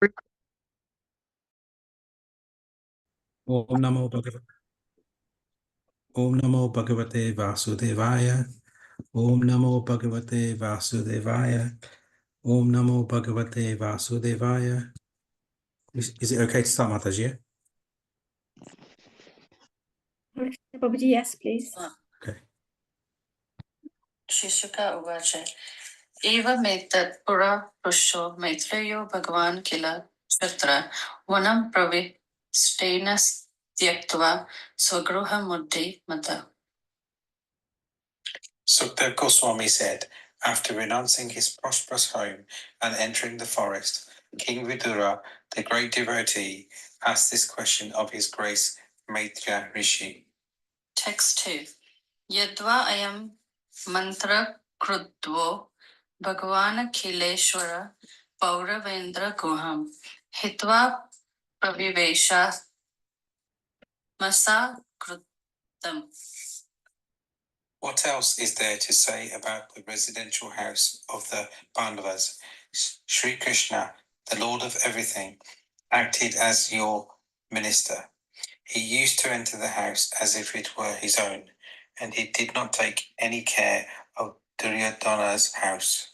Om Namo Bhagavate. Om Namo Bhagavate Vasudevaya. Om Namo Bhagavate Vasudevaya. Om Namo Bhagavate Vasudevaya. Is it okay to start, Mataji? Prabhuji, yes, please. Okay. Shishaka Uvacha. Eva Metat Pura Pusho Maitreyo Bhagavan Kila Chatra Vanam Pravi Stenas Tyaktva Swagruha Muddi Mata. Sukdev Goswami said, after renouncing his prosperous home and entering the forest, King Vidura, the great devotee, asked this question of his grace Maitreya Rishi. Text 2. Yadva ayam mantra krudvo Bhagavana Kileshwara Pauravendra Guham Hitva Pravivesha Masa Krutam. What else is there to say about the residential house of the Pandavas? Sri Krishna, the Lord of everything, acted as your minister. He used to enter the house as if it were his own, and he did not take any care of Duryodhana's house.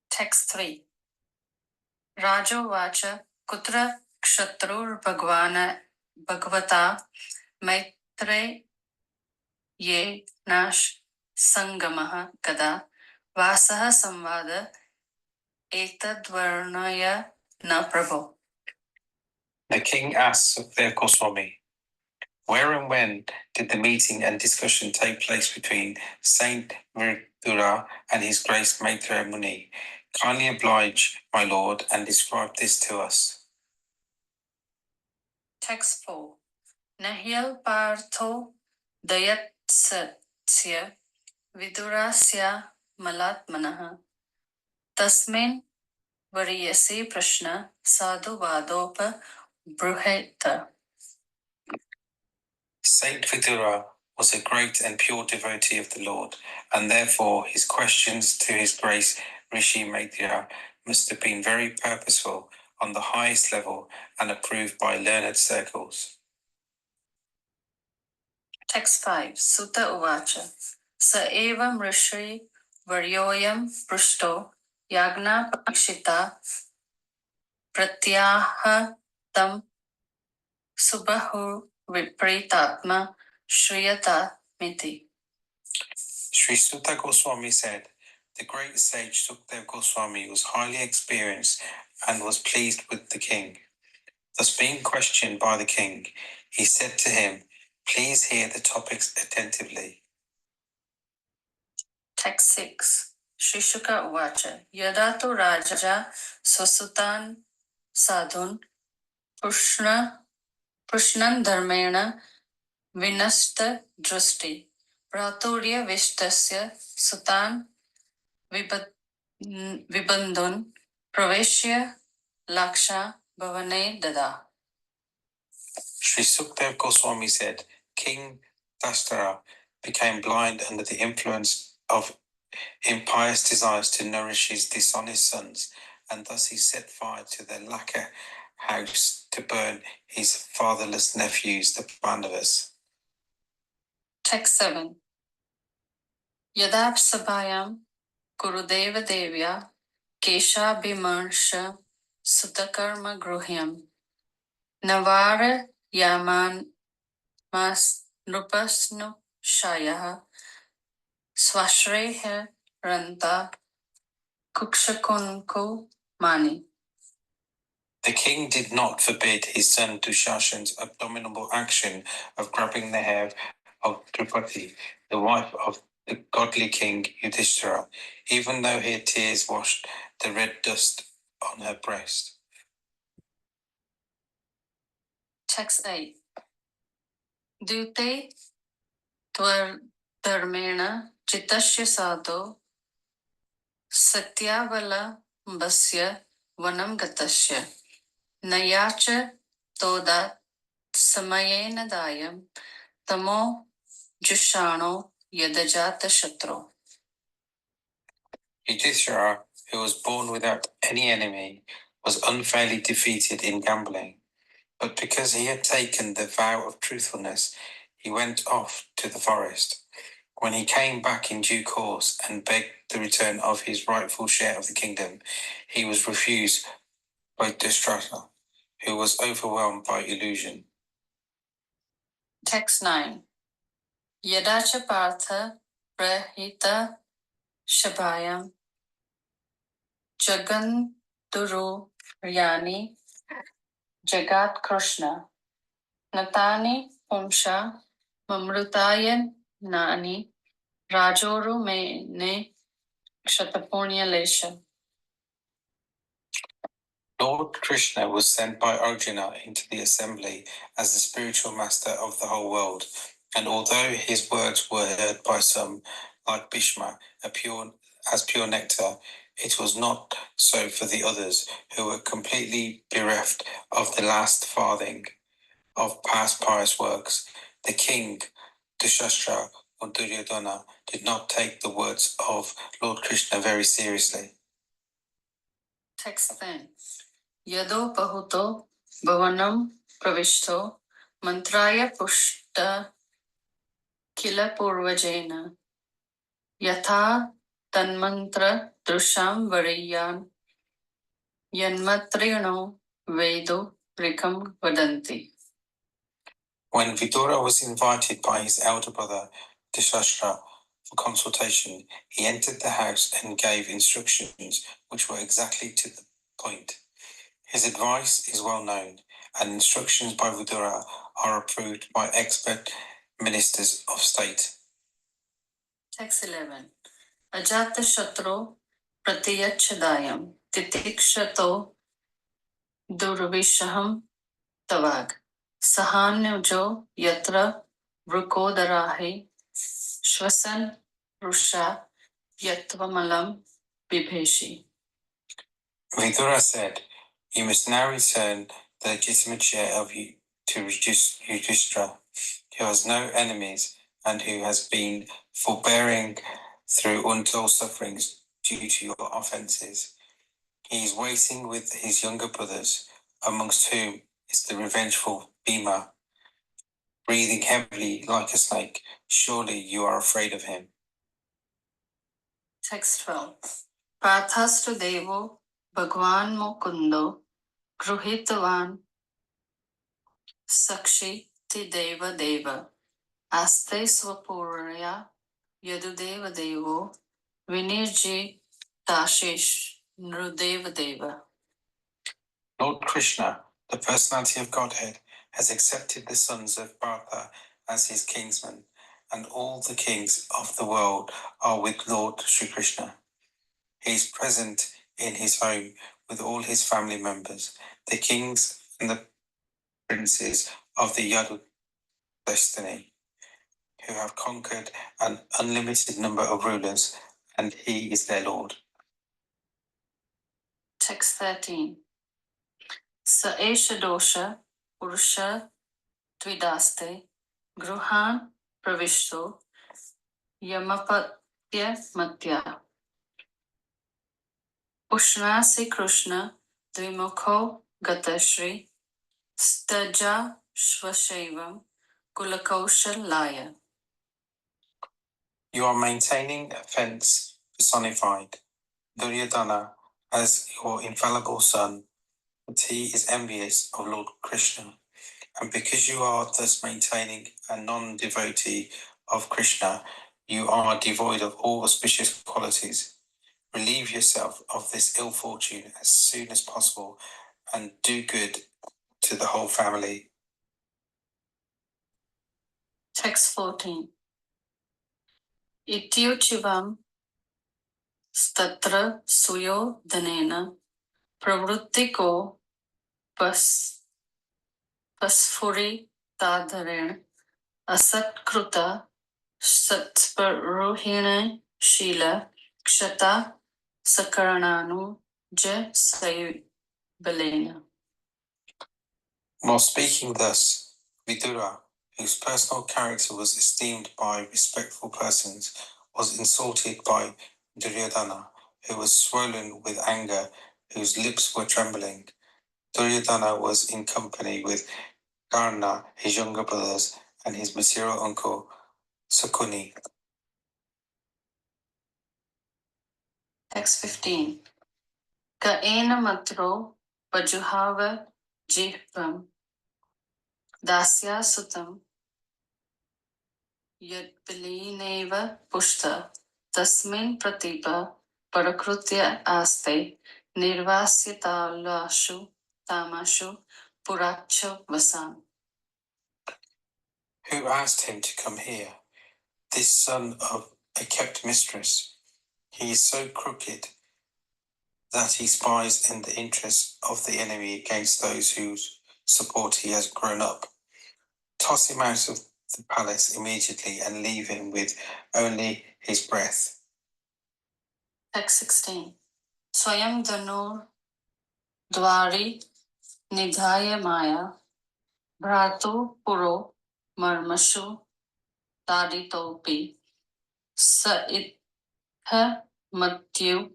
Text 3. Rajo Vacha Kutra Kshatrur Bhagavana Bhagavata Maitre Ye Nash Sangamaha Kada Vasaha Samvada Etadvarnaya Na Prabhu. The king asked Sukdev Goswami, where and when did the meeting and discussion take place between Saint Vidura and His Grace Maitreya Muni? Kindly oblige, my lord, and describe this to us. Text 4. Nahyal Partho Dayatsya Vidurasya Malatmanaha Tasmin Variyasi Prashna Sadhu Vadopa Bruheta. Saint Vidura was a great and pure devotee of the Lord, and therefore his questions to His Grace Rishi Maitreya must have been very purposeful on the highest level and approved by learned circles. Text 5. Sutta Uvacha Sa evam Rishi Varyoyam Prushto Yagna Pakshita Pratyaha Tam Subahu Vipritatma Shriyata Miti. Sri Sutta Goswami said, the great sage Sukdev Goswami was highly experienced and was pleased with the king. Thus being questioned by the king, he said to him, please hear the topics attentively. Text 6. Shishuka Uvacha Yadatu Raja Swasutan Sadhun Pushnan Dharmena Vinasta Drusti Praturya Vishtasya Sutan Vibandun Praveshya Laksha Bhavane Dada. Sri Sukdev Goswami said, King Dashtara became blind under the influence of impious desires to nourish his dishonest sons, and thus he set fire to the lacquer house to burn his fatherless nephews, the Pandavas. Text 7. Yadap Sabhayam Kurudeva Devya Kesha Bimarsha Sutakarma Gruhyam Navara Yaman Mas Nupasnu Shayaha Swashreha Ranta Kukshakunku Mani. The king did not forbid his son Dushashan's abominable action of grabbing the hair of Draupadi, the wife of the godly king Yudhishthira, even though her tears washed the red dust on her breast. Text 8. Dute Tvar Dharmena Chitasya Sadho Satyavala Basya Vanam Gatasya Nayacha Toda Samayena Dayam Tamo Jushano Yadajata Shatro. Yudhishthira, who was born without any enemy, was unfairly defeated in gambling. But because he had taken the vow of truthfulness, he went off to the forest. When he came back in due course and begged the return of his rightful share of the kingdom, he was refused by Dhritarashtra, who was overwhelmed by illusion. Text 9. Yada cha partha prahita shabhayam jaganturu yani jagat krishna natani pumsha mamrutayan nani rajoru me ne kshatrapunya lesha. Lord Krishna was sent by Arjuna into the assembly as the spiritual master of the whole world, and although his words were heard by some, like Bhishma, as pure nectar, it was not so for the others, who were completely bereft of the last farthing of past pious works. The king, Dhritarashtra or Duryodhana, did not take the words of Lord Krishna very seriously. Text 10. Yado pahuto bhavanam pravishto mantraya pushta kila purvajena yatha tanmantra drusham variyan yanmatrino vedo rikam vadanti. When Vidura was invited by his elder brother Dhritarashtra for consultation, he entered the house and gave instructions which were exactly to the point. His advice is well known, and instructions by Vidura are approved by expert ministers of state. Text 11. Ajata shatro pratiyachadayam titikshato durvishaham tavag sahanyo yatra vrukodarahi shvasan rusha yatvamalam bibheshi. Vidura said, "You must now return the legitimate share of you to Yudhishthira, who has no enemies and who has been forbearing through untold sufferings due to your offences. He is waiting with his younger brothers, amongst whom is the revengeful Bhima, breathing heavily like a snake. Surely you are afraid of him." Text 12. Parthastu devo bhagwan mukundo gruhitavan sakshi ti deva deva aste swapurya yadudeva devo vinirji tashish nrudeva deva. Lord Krishna, the personality of Godhead, has accepted the sons of Partha as his kinsmen, and all the kings of the world are with Lord Sri Krishna. He is present in his home with all his family members, the kings and the princes of the Yadu destiny, who have conquered an unlimited number of rulers, and he is their Lord. Text 13. Sa esha dosha purusha tvidaste gruhan pravishto yamapatya matya Ushnasi Krishna Dvimukho Gatashri Staja Shvashevam Kulakoshalaya. You are maintaining a fence personified, Duryodhana, as your infallible son, but he is envious of Lord Krishna. And because you are thus maintaining a non-devotee of Krishna, you are devoid of all auspicious qualities. Relieve yourself of this ill fortune as soon as possible and do good to the whole family. Text 14. Ityuchivam Statra Suyo Danena Pravruttiko Pasfuri Tadharen Asatkruta Satsparuhine Shila Kshata Sakarananu Ja Sayubalena. While speaking thus, Vidura, whose personal character was esteemed by respectful persons, was insulted by Duryodhana, who was swollen with anger, whose lips were trembling. Duryodhana was in company with Karna, his younger brothers, and his material uncle, Sakuni. Text 15. Ka ena matro pajuhava jihvam dasya sutam yadpilineva pushta tasmin pratipa parakrutya aste nirvasyatalashu tamashu puracha vasan. Who asked him to come here? This son of a kept mistress. He is so crooked that he spies in the interests of the enemy against those whose support he has grown up. Toss him out of the palace immediately and leave him with only his breath. Text 16. Swayam dhanur dwari nidhaya maya bhratu puro marmashu taditopi sa itha matyu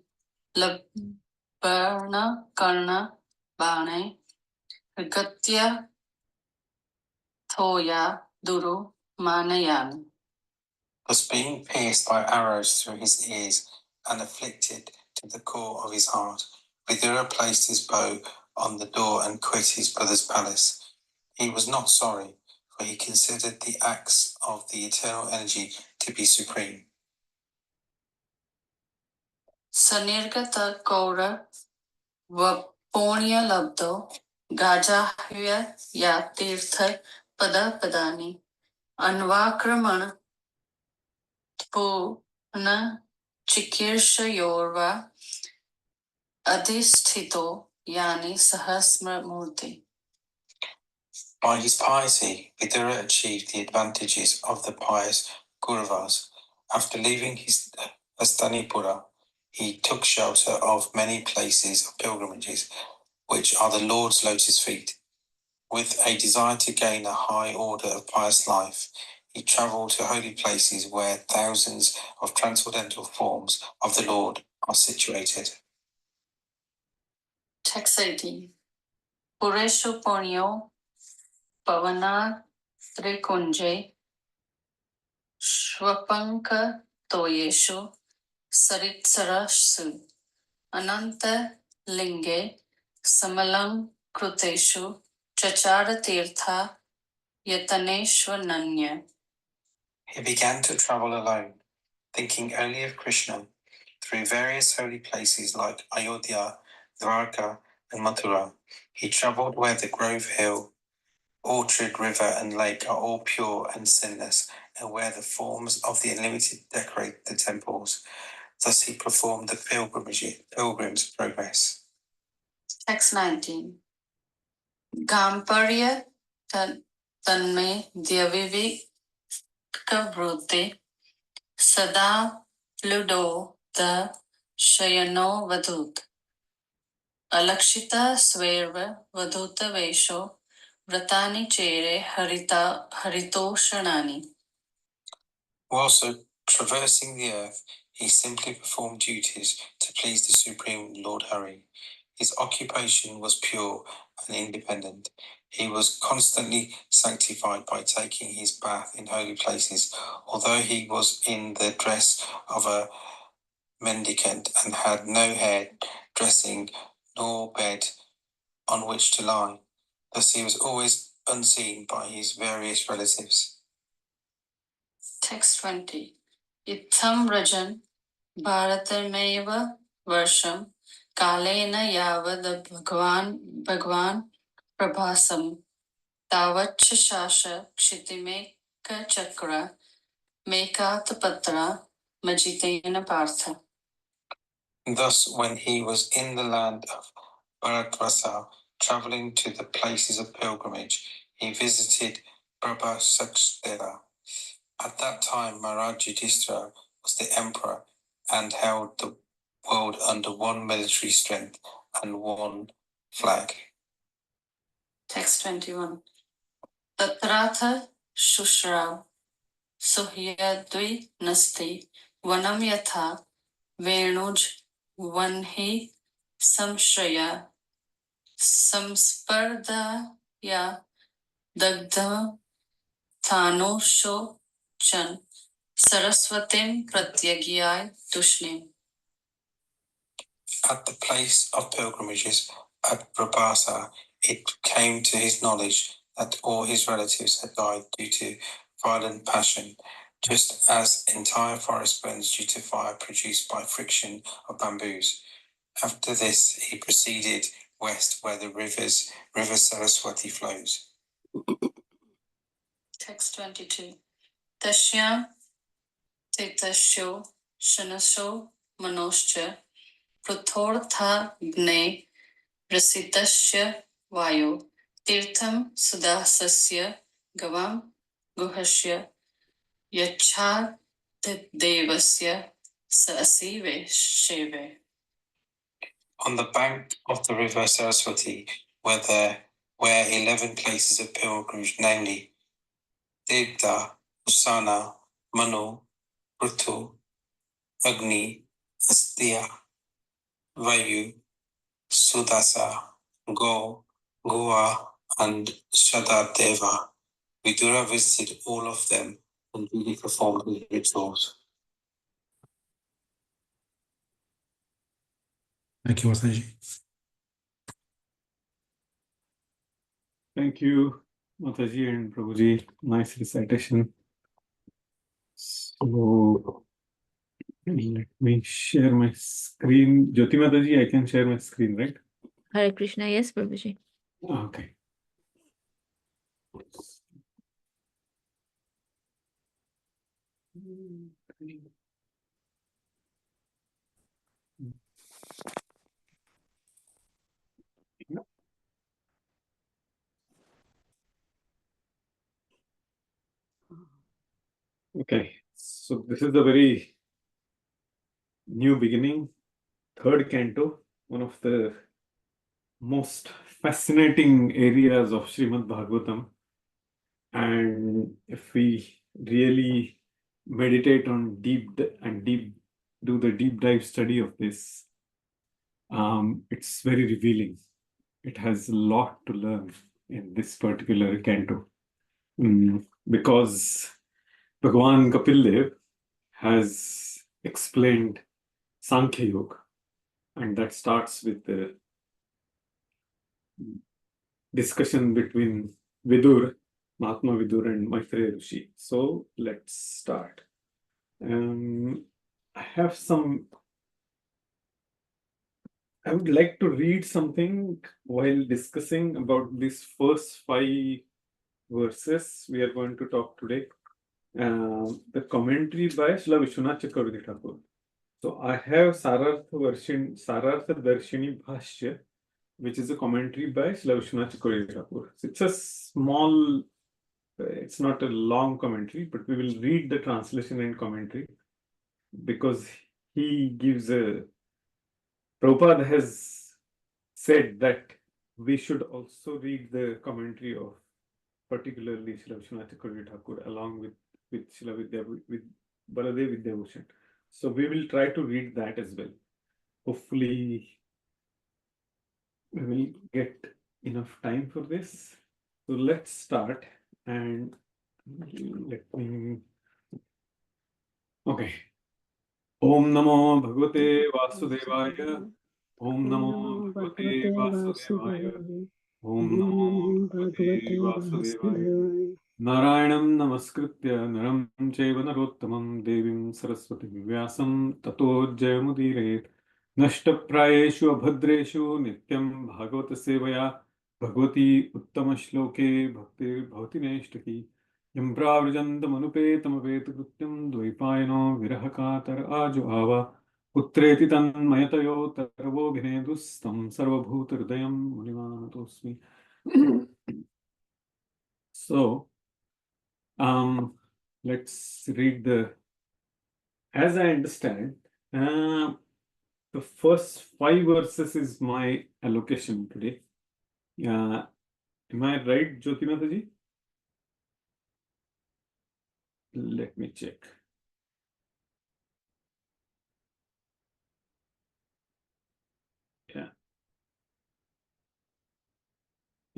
labharna karna bane gatya thoya duru manayan. Thus being pierced by arrows through his ears and afflicted to the core of his heart, Vidura placed his bow on the door and quit his brother's palace. He was not sorry, for he considered the acts of the eternal energy to be supreme. Sanirgata Kaura Vaponya Labdo Gajahya Yatirtha Pada Padani Anvakraman Puna Chikirsha Yorva Adhisthito Yani Sahasra Murti. By his piety, Vidura achieved the advantages of the pious Kauravas. After leaving his Astanipura, he took shelter of many places of pilgrimages, which are the Lord's lotus feet. With a desire to gain a high order of pious life, he travelled to holy places where thousands of transcendental forms of the Lord are situated. Text 18. Pureshu Ponyo Pavana Trikunje Shwapanka Toyeshu Saritsarasu Ananta Linge Samalang Kruteshu Chachara Tirtha Yataneshwananya. He began to travel alone, thinking only of Krishna, through various holy places like Ayodhya, Dwarka, and Mathura. He travelled where the grove hill, orchard, river, and lake are all pure and sinless, and where the forms of the unlimited decorate the temples. Thus he performed the pilgrim's progress. Text 19. Gamparya Tanme Dyavivika Vrute Sada Ludo the Shayano Vadut Alakshita Swerva Vaduta Vesho Vratani Chere Harito Shanani. Whilst traversing the earth, he simply performed duties to please the Supreme Lord Hari. His occupation was pure and independent. He was constantly sanctified by taking his bath in holy places, although he was in the dress of a mendicant and had no hair dressing nor bed on which to lie. Thus he was always unseen by his various relatives. Text 20. Itham Rajan Bharatameva Varsham Kalena Yavad Bhagwan Prabhasam Tavacha Shasha Kshitimeka Chakra Mekatapatra Majitena Partha. Thus, when he was in the land of Bharadvasa, travelling to the places of pilgrimage, he visited Prabhasakstera. At that time, Maharaj Yudhishthira was the emperor and held the world under one military strength and one flag. Text 21. Tatratha Shushra Suhyadvi Nasti Vanam Yatha Venuj Vanhi Samshraya Samspardaya Dagdha Thanosho Chan Saraswatim Pratyagyay Tushnim. At the place of pilgrimages at Prabhasa, it came to his knowledge that all his relatives had died due to violent passion, just as entire forest burns due to fire produced by friction of bamboos. After this, he proceeded west where the river Saraswati flows. Text 22. Tashyam Tetasho Shanasho Manoscha Pruthortha Gne Rasitasya Vayo Tirtham Sudasasya Gavam Guhasya Yachad Devasya Sasive Sheve. On the bank of the river Saraswati were 11 places of pilgrimage, namely Tirtha, Usana, Manu, Prithu, Agni, Astya, Vayu, Sudasa, Go, Gua, and Shadadeva. Vidura visited all of them and duly performed his rituals. Thank you, Mataji. Thank you, Mataji and Prabhuji. Nice recitation. So, let me share my screen. Jyoti Mataji, I can share my screen, right? Hare Krishna. Yes, Prabhuji. Okay. Okay, so this is the very new beginning, third canto, one of the most fascinating areas of Srimad Bhagavatam. And if we really meditate on do the deep dive study of this, it's very revealing. It has a lot to learn in this particular canto. Because Bhagavan Kapil Dev has explained Sankhya Yoga, and that starts with the discussion between Vidur, Mahatma Vidur, and Maitreya Rishi. So let's start. I would like to read something while discussing about these first 5 verses we are going to talk today. The commentary by Srila Vishwanath Chakravarti Thakur. So I have Sarartha Darshini Bhashya, which is a commentary by Srila Vishwanath Chakravarti Thakur. So it's a small, it's not a long commentary, but we will read the translation and commentary because he gives a Prabhupada has said that we should also read the commentary of particularly Srila Vishwanath Chakravarti Thakur along with Srila Baladev Vidyabhushan. So we will try to read that as well. Hopefully we will get enough time for this. So let's start and let me... Okay. Om Namo Bhagavate Vasudevaya. Om Namo Bhagavate Vasudevaya. Om Namo Bhagavate Vasudevaya. Narayanam Namaskritya Naram Chaiva Narottamam Devim Saraswati Vyasam Tato Jayamudiret Nashtaprayeshu Abhadreshu Nityam Bhagavata Sevaya Bhagavati Uttama Shloke Bhakti Bhavati Neshtaki Yam Pravrijantam Anupetam Vetakrutyam Dvaipayano Virahakatar Ajo Ava Putreti Tanmayatayo Taravo Ginedustam Sarvabhuta Hridayam Munimanatosmi. So, let's read as I understand, the first 5 verses is my allocation today. Am I right, Jyoti Mataji? Let me check.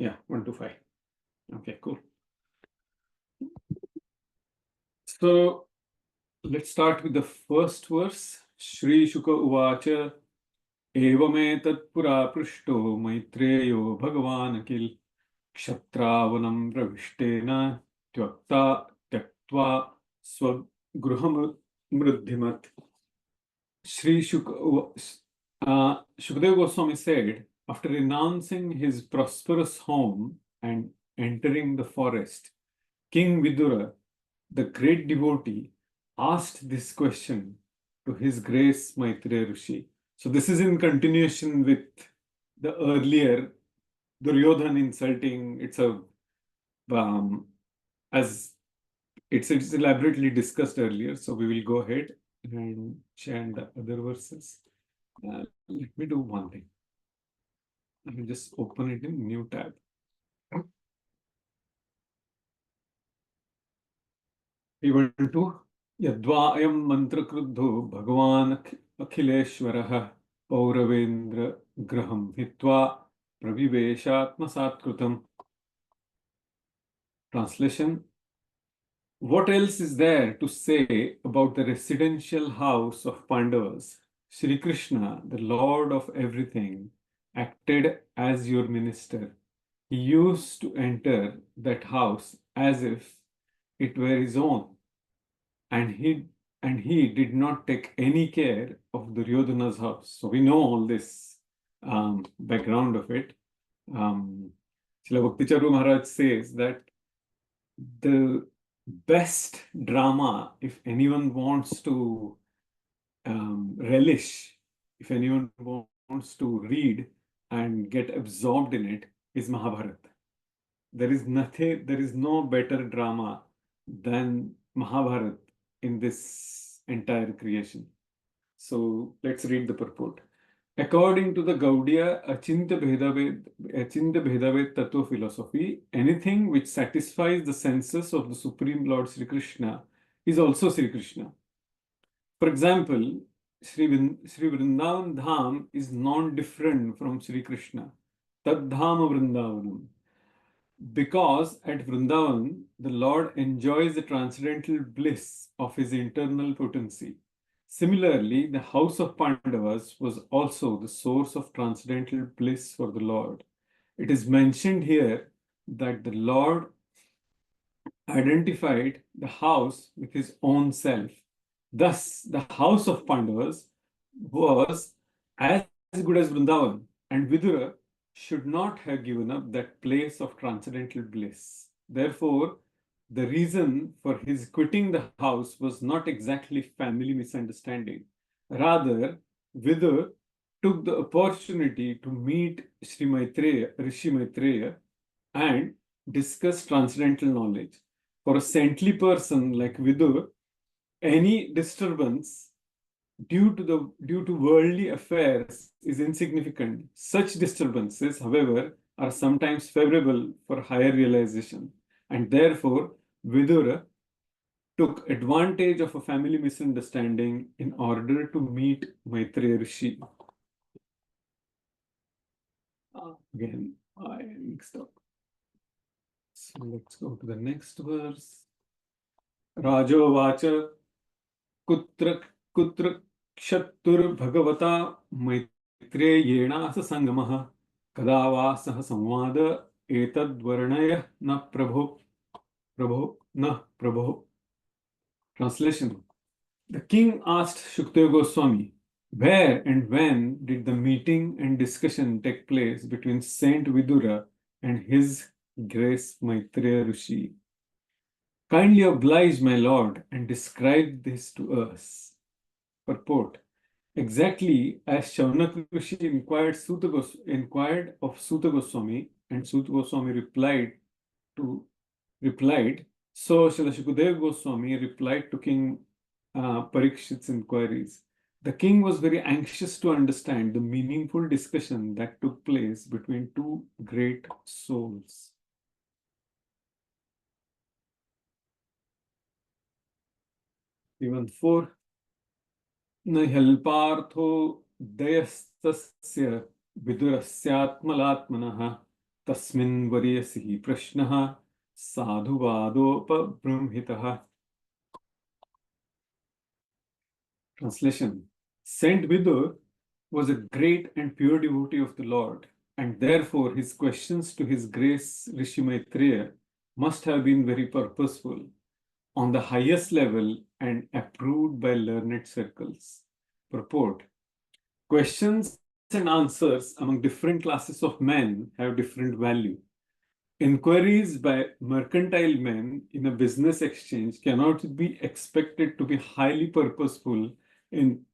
Yeah, 1 to 5. Okay, cool. So let's start with the first verse. Shri Shuka Uvacha Evametat Pura Prishto Maitreyo Bhagavan Akil Kshatravanam Pravishtena Tyaktva Swagruham Mriddhimat. Sri Shukadeva Goswami said, after renouncing his prosperous home and entering the forest, King Vidura, the great devotee, asked this question to His Grace Maitreya Rishi. So this is in continuation with the earlier Duryodhan insulting. As it's elaborately discussed earlier. So we will go ahead and chant the other verses. Let me do one thing. I will just open it in new tab. We want to Yadva ayam mantra kruddho Bhagavan Akhileshwarah Pauravendra Graham Hitva Praviveshatma Satkrutam. Translation. What else is there to say about the residential house of Pandavas? Sri Krishna, the Lord of everything, acted as your minister. He used to enter that house as if it were his own, and he did not take any care of Duryodhana's house. So we know all this background of it. Srila Bhakticharu Maharaj says that the best drama, if anyone wants to relish, if anyone wants to read and get absorbed in it, is Mahabharata. There is no better drama than Mahabharata in this entire creation. So let's read the purport. According to the Gaudiya Achintya Bhedaved Tattva philosophy, anything which satisfies the senses of the Supreme Lord Sri Krishna is also Sri Krishna. For example, Sri Vrindavan Dham is non-different from Sri Krishna. Tad Dhama Vrindavanam. Because at Vrindavan, the Lord enjoys the transcendental bliss of his internal potency. Similarly, the house of Pandavas was also the source of transcendental bliss for the Lord. It is mentioned here that the Lord identified the house with his own self. Thus, the house of Pandavas was as good as Vrindavan, and Vidura should not have given up that place of transcendental bliss. Therefore, the reason for his quitting the house was not exactly family misunderstanding. Rather, Vidura took the opportunity to meet Rishi Maitreya, and discuss transcendental knowledge. For a saintly person like Vidura, any disturbance due to worldly affairs is insignificant. Such disturbances, however, are sometimes favorable for higher realization, and therefore Vidura took advantage of a family misunderstanding in order to meet Maitreya Rishi. Again, I mixed up. So let's go to the next verse. Rajovacha kutra kshatur bhagavata maitreyena sangamah kadava sah samvada etad varnaya na prabho. Translation. The king asked Shukadeva Goswami, where and when did the meeting and discussion take place between Saint Vidura and his Grace Maitreya Rishi? Kindly oblige, my lord, and describe this to us. Purport. Exactly as Shaunak Rishi inquired of Suta Goswami, and Suta Goswami replied, so Srila Shukadeva Goswami replied to King Parikshit's inquiries. The king was very anxious to understand the meaningful discussion that took place between two great souls. Even 4. न ह्यल्पार्थो दयस्तस्य विदुरस्यात्मलात्मनः Tasmin variyasihi prashnaha sadhuvadopabramhitaha. Translation. Saint Vidur was a great and pure devotee of the Lord, and therefore his questions to His Grace Rishi Maitreya must have been very purposeful, on the highest level, and approved by learned circles. Purport. Questions and answers among different classes of men have different value. Inquiries by mercantile men in a business exchange cannot be expected to be highly purposeful in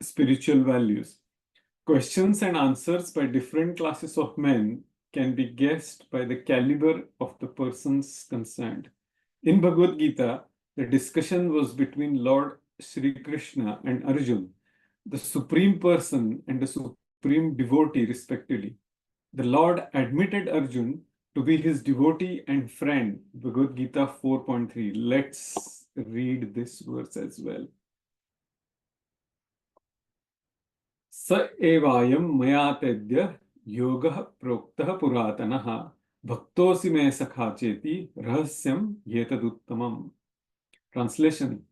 spiritual values. Questions and answers by different classes of men can be guessed by the caliber of the persons concerned. In Bhagavad Gita, the discussion was between Lord Sri Krishna and Arjun, the Supreme Person and the Supreme Devotee, respectively. The Lord admitted Arjun to be his devotee and friend. Bhagavad Gita 4.3. Let's read this verse as well. Sa evayam maya tedya yogah proktah puratanaha bhaktosi me sakha cheti rahasyam yetaduttamam. Translation.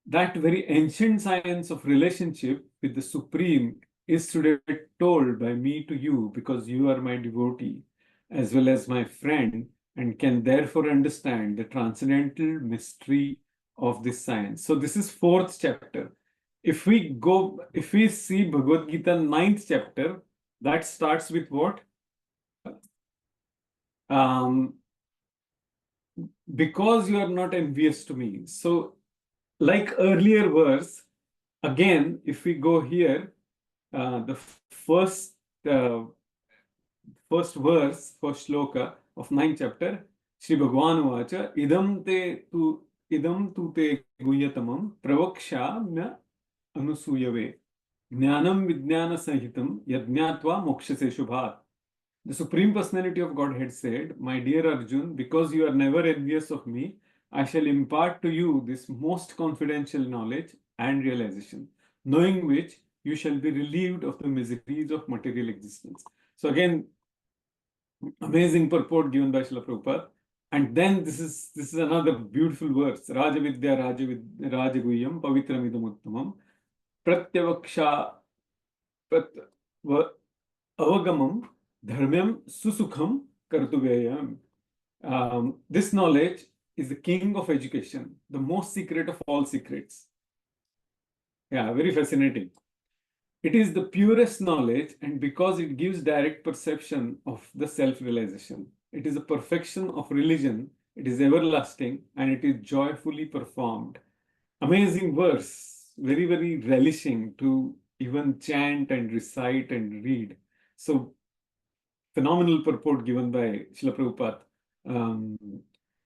That very ancient science of relationship with the Supreme is today told by me to you because you are my devotee as well as my friend and can therefore understand the transcendental mystery of this science. So this is 4th chapter. If we see Bhagavad Gita 9th chapter, that starts with what? Because you are not envious to me. So like earlier verse, again, if we go here, the first verse, first shloka of 9th chapter, Shri Bhagavan Vacha, idam tu te guyatamam pravakshamya anusuyave jnanam vijnana sahitam yajnatva mokshase shubhat. The Supreme Personality of Godhead said, my dear Arjun, because you are never envious of me, I shall impart to you this most confidential knowledge and realization, knowing which you shall be relieved of the miseries of material existence. So again, amazing purport given by Srila Prabhupada. And then this is another beautiful verse. Raja Vidya Raja Guyam Pavitram Idam Uttamam Pratyavaksha Avagamam Dharmyam Susukham Kartuvayam. This knowledge is the king of education, the most secret of all secrets. Yeah, very fascinating. It is the purest knowledge, and because it gives direct perception of the self-realization. It is a perfection of religion, it is everlasting, and it is joyfully performed. Amazing verse, very, very relishing to even chant and recite and read. So, phenomenal purport given by Srila Prabhupada.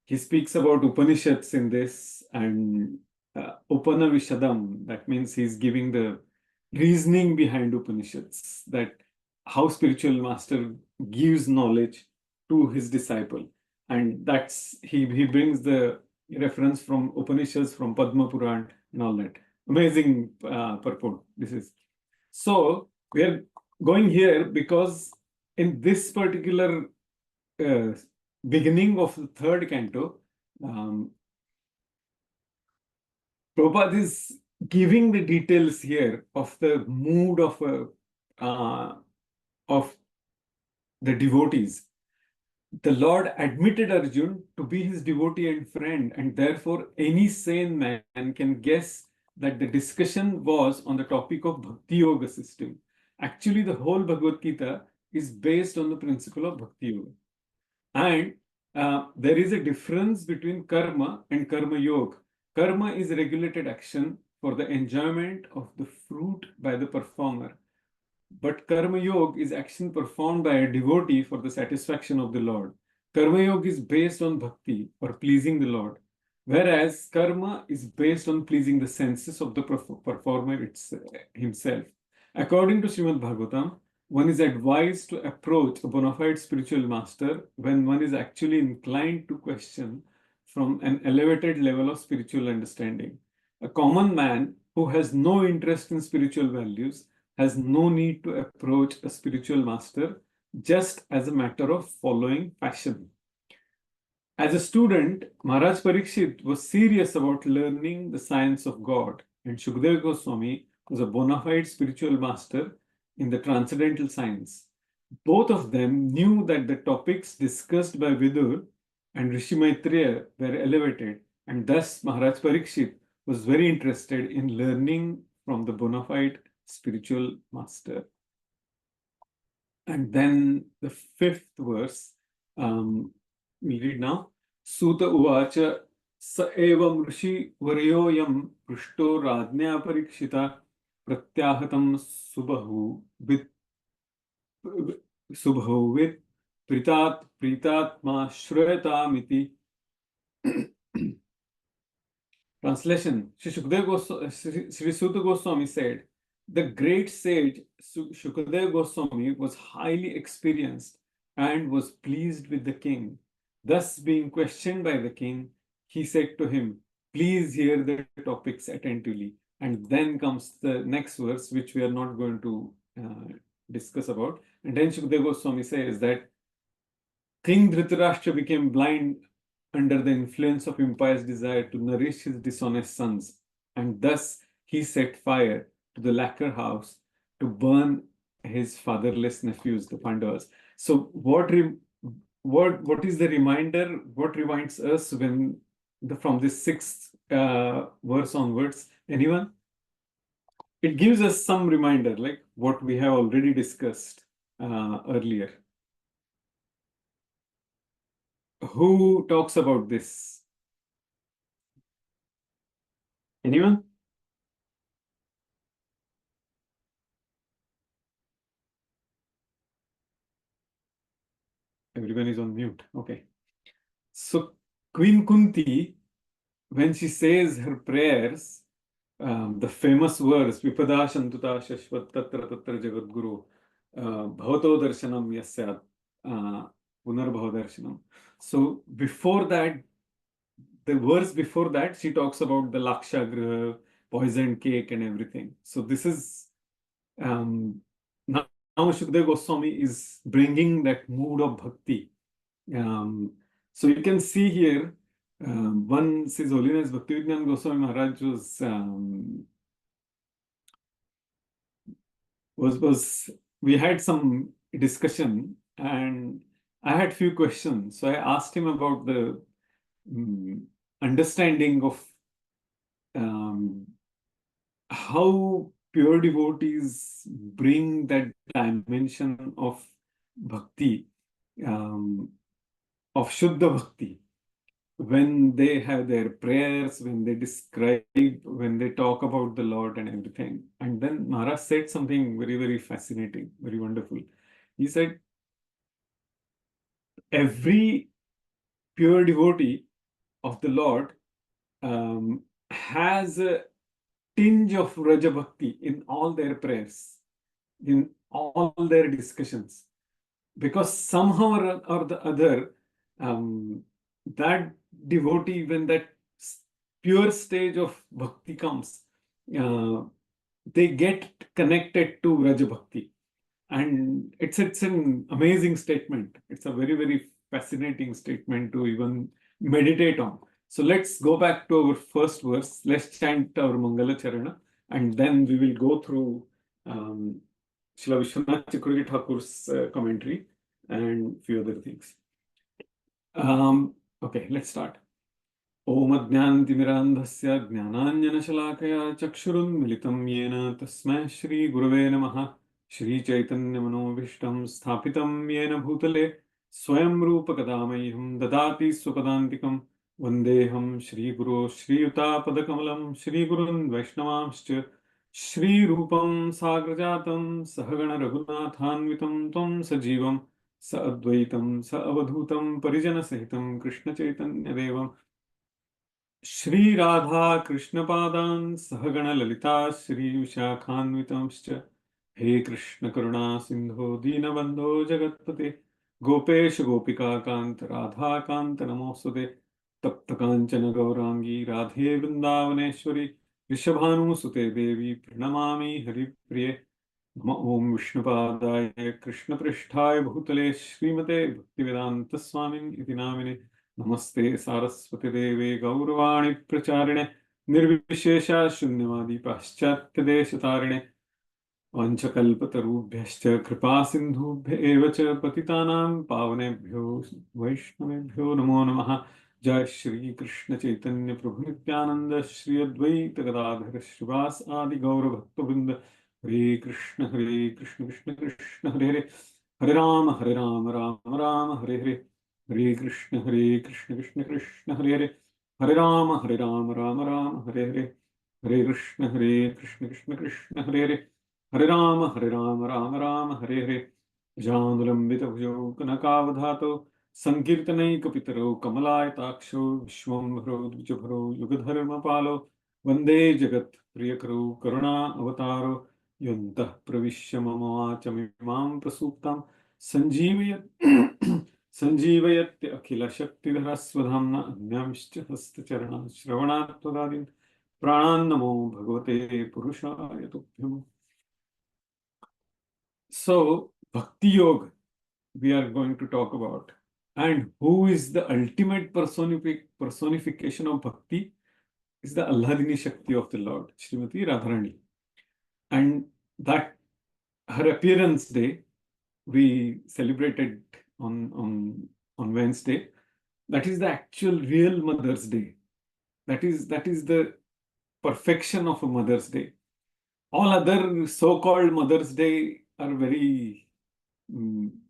He speaks about Upanishads in this, and Upanavishadam, that means he's giving the reasoning behind Upanishads, that how spiritual master gives knowledge to his disciple. And that's, he brings the reference from Upanishads, from Padma Puran and all that. Amazing purport this is. So we are going here because in this particular beginning of the 3rd canto, Prabhupada is giving the details here of the mood of the devotees. The Lord admitted Arjun to be his devotee and friend, and therefore any sane man can guess that the discussion was on the topic of Bhakti Yoga system. Actually, the whole Bhagavad Gita is based on the principle of Bhakti Yoga. And there is a difference between karma and karma yoga. Karma is regulated action for the enjoyment of the fruit by the performer. But karma yoga is action performed by a devotee for the satisfaction of the Lord. Karma yoga is based on bhakti or pleasing the Lord, whereas karma is based on pleasing the senses of the performer himself. According to Srimad Bhagavatam, one is advised to approach a bona fide spiritual master when one is actually inclined to question from an elevated level of spiritual understanding. A common man who has no interest in spiritual values has no need to approach a spiritual master just as a matter of following fashion. As a student, Maharaj Parikshit was serious about learning the science of God, and Shukadeva Goswami was a bona fide spiritual master in the transcendental science. Both of them knew that the topics discussed by Vidur and Rishi Maitreya were elevated, and thus Maharaj Parikshit was very interested in learning from the bona fide spiritual master. And then the fifth verse, we'll read now. Suta uvacha sa evam rishi varyoyam prushto radnya parikshita pratyahatam subhahu with pritatma shreyatamiti. Translation: Sri Suta Goswami said, the great sage Shukadeva Goswami was highly experienced and was pleased with the king. Thus, being questioned by the king, he said to him, please hear the topics attentively. And then comes the next verse, which we are not going to discuss about. And then Shukadeva Goswami says that King Dhritarashtra became blind under the influence of impious desire to nourish his dishonest sons, and thus he set fire to the lacquer house to burn his fatherless nephews, the Pandavas. So what is the reminder? What reminds us when from this sixth verse onwards? Anyone? It gives us some reminder, like what we have already discussed earlier. Who talks about this? Anyone? Everyone is on mute. Okay. So Queen Kunti, when she says her prayers, the famous verse, Vipada Shantuta Shashvat Tatra Tatra Jagadguru, Bhavato Darshanam Yasyat, Punarbhava Darshanam. So before that, the verse before that, she talks about the Lakshagraha, poisoned cake and everything. So this is, now Shukadeva Goswami is bringing that mood of bhakti. So you can see here, once His Holiness Bhaktivedanta Goswami Maharaj we had some discussion and I had few questions. So I asked him about the understanding of how pure devotees bring that dimension of bhakti, of Shuddha Bhakti, when they have their prayers, when they describe, when they talk about the Lord and everything. And then Maharaj said something very, very fascinating, very wonderful. He said, every pure devotee of the Lord has a tinge of Raja Bhakti in all their prayers, in all their discussions. Because somehow or the other, that devotee, when that pure stage of bhakti comes, they get connected to Raja Bhakti. And it's an amazing statement. It's a very, very fascinating statement to even meditate on. So let's go back to our first verse. Let's chant our Mangala Charana, and then we will go through Srila Vishwanath Chakravarti Thakur's commentary and few other things. Okay, let's start. Om Ajnantimirandhasya Jnananjanashalakaya Chakshurunmilitam Yena Tasmai Shri Gurave Namaha Shri Chaitanya Manobhishtam Sthapitam Yena Bhutale Swayam Rupa Kadamayham Dadati Supadantikam Vandeham Shri Guru Shri Yuta Padakamalam Shri Gurun Vaishnavamscha Shri Rupam Sagrajatam Sahagana Raghunathanvitam Tvam Sajivam Sa Advaitam Sa Avadhutam Parijana Sahitam Krishna Chaitanya Devam Shri Radha Krishna Padan Sahagana Lalita Shri Vishakhanvitamscha He Krishna Karuna Sindho Dinabandho Jagatpate Gopesh Gopika Kant Radha Kant Namosude Tapta Kanchana Gaurangi Radhe Vrindavaneshwari Rishabhanu Sute Devi Pranamami Hari Priye नमः ॐ विष्णुपादाय कृष्णपृष्ठाय भूतले श्रीमते भक्तिवेदान्तस्वामिन् इति नामिने नमस्ते सारस्वतीदेवे गौरवाणि प्रचारिणे निर्विशेषा शून्यवादी पाश्चात्यदेशतारिणे वंशकल्पतरुभ्यश्च कृपा सिन्धुभ्य एव च पतितानां पावनेभ्यो वैष्णवेभ्यो नमो नमः। जय श्री कृष्ण चैतन्य प्रभु नित्यानंद श्री अद्वैत गदाधर श्रीवास आदि गौर भक्तवृंद। हरे कृष्ण कृष्ण कृष्ण हरे हरे, हरे राम राम राम हरे हरे, हरे कृष्ण कृष्ण कृष्ण हरे हरे, हरे राम राम हरे हरे, हरे कृष्ण कृष्ण कृष्ण हरे हरे, हरे राम राम हरे हरे। जानुलंबितभुजौ कनकावधातौ संकीर्तनैकपितरौ कमलायताक्षौ विश्वम्भरो द्विजभरो युगधर्मपालो वन्दे जगत्प्रियकरौ करुणा अवतारो योऽन्तः प्रविश्य मम वाचमिमां प्रसूक्तां सञ्जीवयत्य अखिलशक्तिधरस्वधाम्ना अन्यांश्च हस्तचरणा श्रवणात् त्वदादीन् प्राणान् नमो भगवते पुरुषाय तुभ्यम्। So, Bhakti Yoga we are going to talk about. And who is the ultimate personification of Bhakti? Is the Allahadini Shakti of the Lord, Srimati Radharani. And that her appearance day we celebrated on Wednesday. That is the actual real Mother's Day. That is the perfection of a Mother's Day. All other so-called Mother's Day are very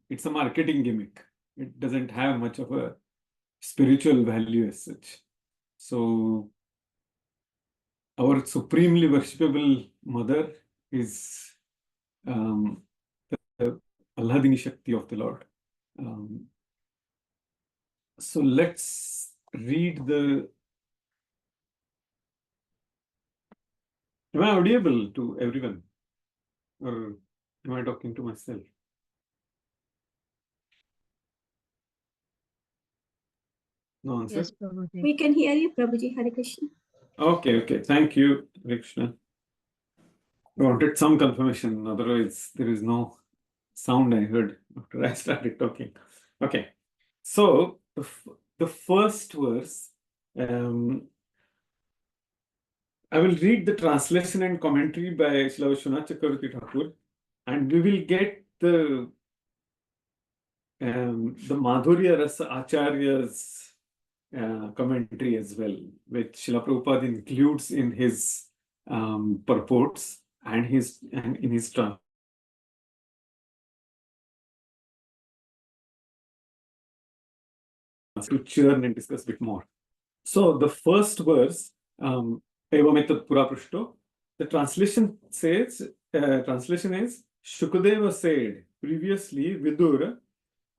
it's a marketing gimmick. It doesn't have much of a spiritual value as such. So our supremely worshipable mother is the Allahadini Shakti of the Lord. So let's read the... Am I audible to everyone? Or am I talking to myself? No answer? Yes, Prabhuji. We can hear you, Prabhuji. Hare Krishna. Okay. Thank you, Krishna. I wanted some confirmation, otherwise there is no sound I heard after I started talking. Okay, so the first verse, I will read the translation and commentary by Srila Vishwanath Chakravarti Thakur, and we will get the Madhurya Rasa Acharya's commentary as well, which Srila Prabhupada includes in his purports and in his translation. To churn and discuss a bit more. So the first verse, Evametat Pura Prishto, the translation is, Shukadeva said, previously Vidura,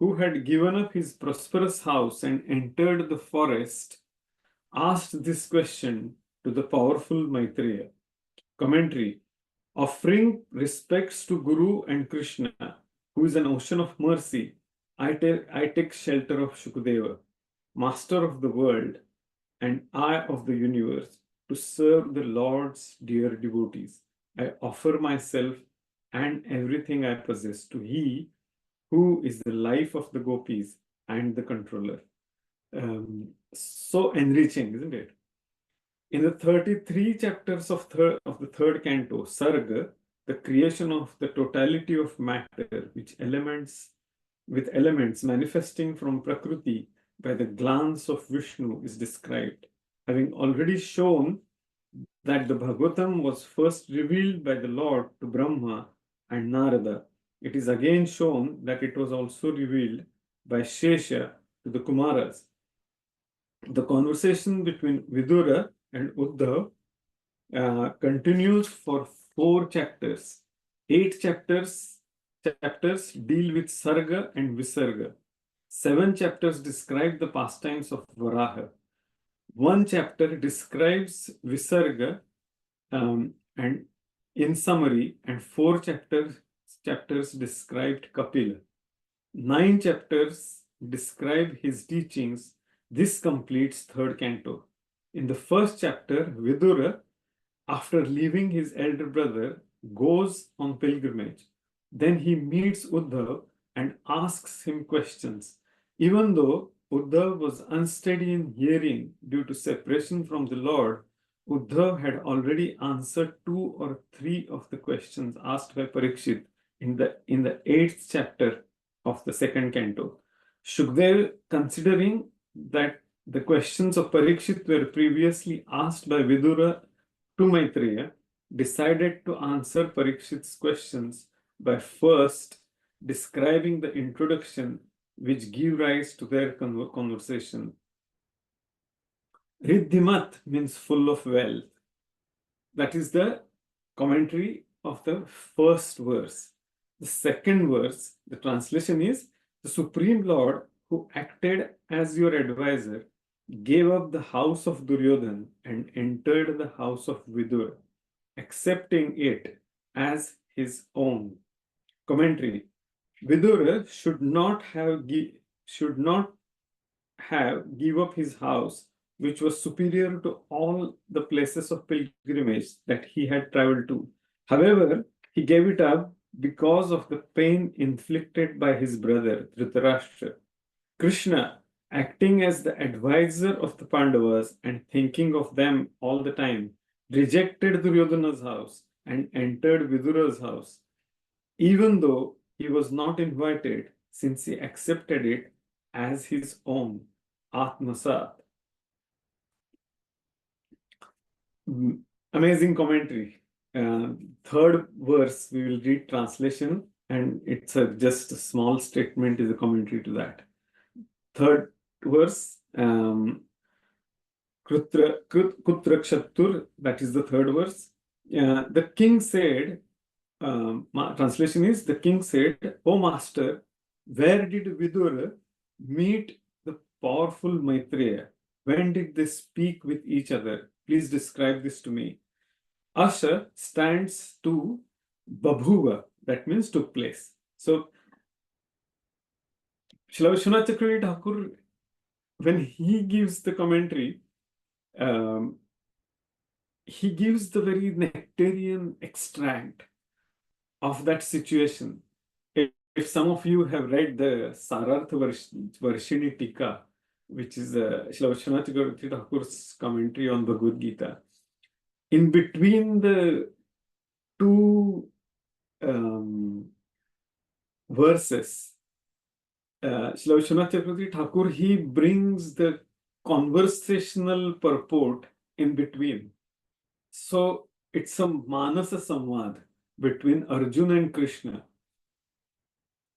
who had given up his prosperous house and entered the forest, asked this question to the powerful Maitreya. Commentary: offering respects to Guru and Krishna, who is an ocean of mercy, I take shelter of Shukadeva, master of the world and eye of the universe, to serve the Lord's dear devotees. I offer myself and everything I possess to He who is the life of the gopis and the controller. So enriching, isn't it? In the 33 chapters of the third canto, Sarga, the creation of the totality of matter, with elements manifesting from Prakriti by the glance of Vishnu, is described. Having already shown that the Bhagavatam was first revealed by the Lord to Brahma and Narada, it is again shown that it was also revealed by Shesha to the Kumaras. The conversation between Vidura and Uddhav continues for 4 chapters. 8 chapters deal with Sarga and Visarga. 7 chapters describe the pastimes of Varaha. 1 chapter describes Visarga, and in summary, and 4 chapters described Kapila. 9 chapters describe his teachings. This completes third canto. In the first chapter, Vidura, after leaving his elder brother, goes on pilgrimage. Then he meets Uddhav and asks him questions. Even though Uddhav was unsteady in hearing due to separation from the Lord, Uddhav had already answered 2 or 3 of the questions asked by Parikshit in the 8th chapter of the 2nd canto. Shukdev, considering that the questions of Parikshit were previously asked by Vidura to Maitreya, decided to answer Parikshit's questions by first describing the introduction which give rise to their conversation. Riddhimat means full of wealth. That is the commentary of the first verse. The second verse, the translation is, the Supreme Lord who acted as your advisor gave up the house of Duryodhan and entered the house of Vidura, accepting it as his own. Commentary: Vidura should not have give up his house, which was superior to all the places of pilgrimage that he had traveled to. However, he gave it up because of the pain inflicted by his brother Dhritarashtra. Krishna, acting as the advisor of the Pandavas and thinking of them all the time, rejected Duryodhana's house and entered Vidura's house, even though he was not invited, since he accepted it as his own, Atmasat. Amazing commentary. Third verse, we will read translation, and it's just a small statement is a commentary to that. Third verse, Kutra Kshatur, that is the third verse. The king said, translation is, the king said, "O master, where did Vidura meet the powerful Maitreya? When did they speak with each other? Please describe this to me." Asha stands to Babhuva, that means took place. So, Srila Vishwanath Chakravarti Thakur, when he gives the commentary, he gives the very nectarian extract of that situation. If some of you have read the Sarartha Varshini Tika, which is Srila Vishwanath Chakravarti Thakur's commentary on Bhagavad Gita, in between the 2 verses, Srila Vishwanath Chakravarti Thakur, he brings the conversational purport in between. So it's a Manasa Samvad between Arjuna and Krishna.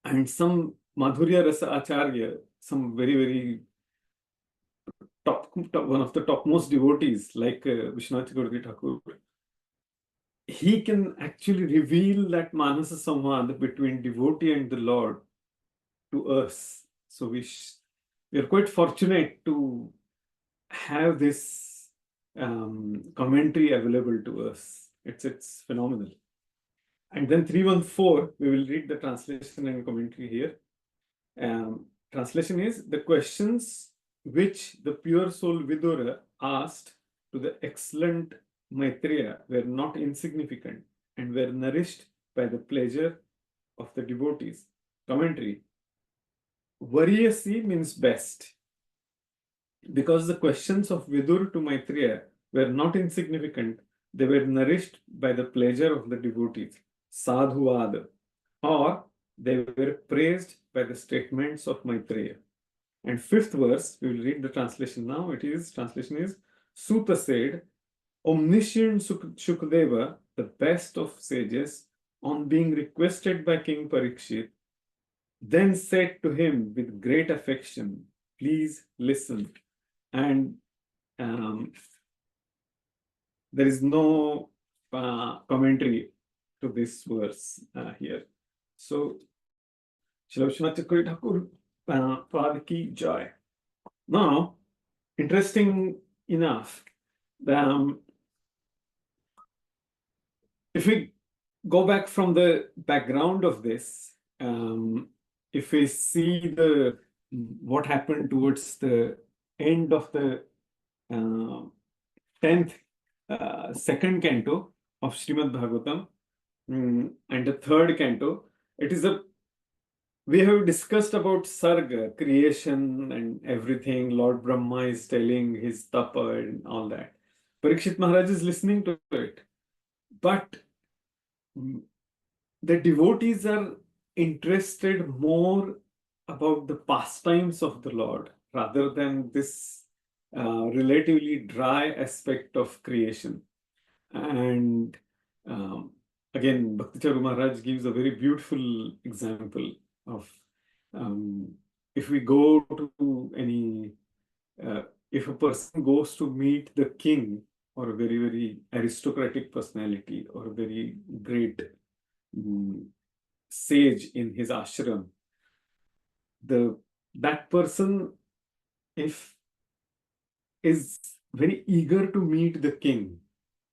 And some Madhurya Rasa Acharya, some very, very top one of the topmost devotees, like Vishwanath Chakravarti Thakur, he can actually reveal that Manasa Samvad between devotee and the Lord to us. So we are quite fortunate to have this commentary available to us. It's phenomenal. And then 314, we will read the translation and commentary here. Translation is, the questions which the pure soul Vidura asked to the excellent Maitreya were not insignificant and were nourished by the pleasure of the devotees. Commentary: Variyasi means best. Because the questions of Vidur to Maitreya were not insignificant, they were nourished by the pleasure of the devotees, sadhuvada, or they were praised by the statements of Maitreya. And 5th verse, we will read the translation now. Translation is, Suta said, omniscient Shukadeva, the best of sages, on being requested by King Parikshit, then said to him with great affection, please listen. And there is no commentary to this verse here. So, Srila Vishwanath Chakravarti Thakur, Pad ki jai. Now, interesting enough, if we go back from the background of this, if we see what happened towards the end of the 10th, 2nd canto of Srimad Bhagavatam, And the third canto, we have discussed about Sarga, creation and everything. Lord Brahma is telling his tapa and all that. Parikshit Maharaj is listening to it. But the devotees are interested more about the pastimes of the Lord rather than this relatively dry aspect of creation. And again, Bhakticharu Maharaj gives a very beautiful example of if we go to any, if a person goes to meet the king or a very, very aristocratic personality or a very great sage in his ashram, that person, if is very eager to meet the king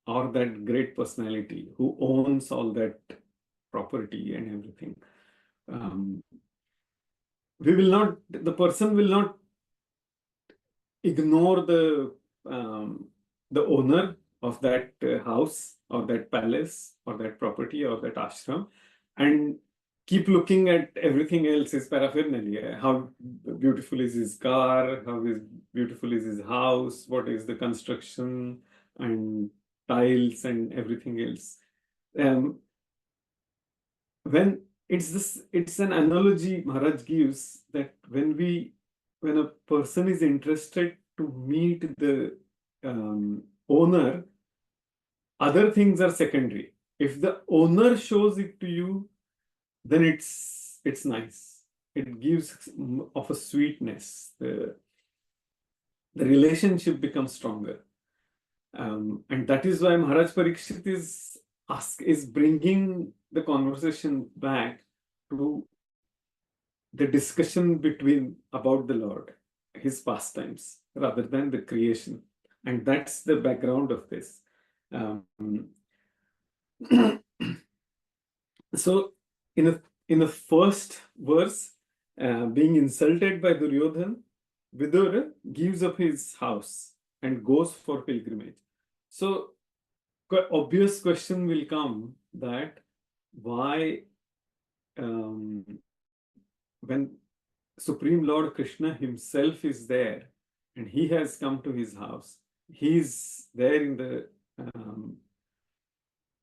or that great personality who owns all that property and everything, the person will not ignore the owner of that house or that palace or that property or that ashram and keep looking at everything else, his paraphernalia. How beautiful is his car, beautiful is his house, what is the construction and tiles and everything else. When it's an analogy Maharaj gives that when a person is interested to meet the owner, other things are secondary. If the owner shows it to you, then it's nice. It gives of a sweetness. The relationship becomes stronger, and that is why Maharaj Parikshit is bringing the conversation back to the discussion about the Lord, his pastimes, rather than the creation. And that's the background of this. So in the first verse, being insulted by Duryodhan, Vidur gives up his house and goes for pilgrimage. So obvious question will come that why when Supreme Lord Krishna himself is there and he has come to his house, he's there in the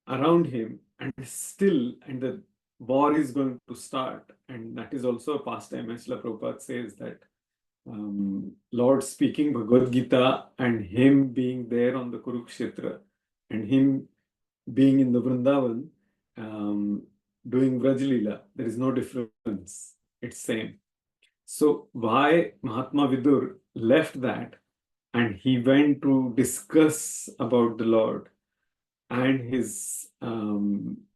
around him and the war is going to start, and that is also a pastime. As Srila Prabhupada says that Lord speaking Bhagavad Gita and him being there on the Kurukshetra and him being in the Vrindavan doing Vrajlila, there is no difference. It's same. So why Mahatma Vidur left that and he went to discuss about the Lord and his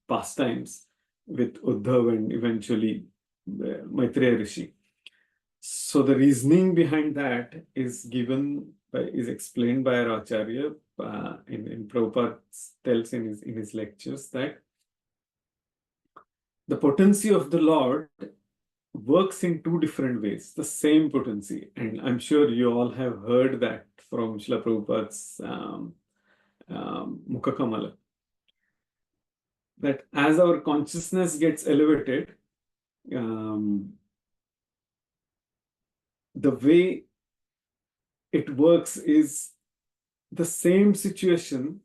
pastimes with Uddhav and eventually Maitreya Rishi. So the reasoning behind that is explained by our Acharya in Prabhupada tells in his lectures that the potency of the Lord works in two different ways, the same potency. And I'm sure you all have heard that from Srila Prabhupada's Mukha Kamala. That as our consciousness gets elevated, the way it works is the same situation.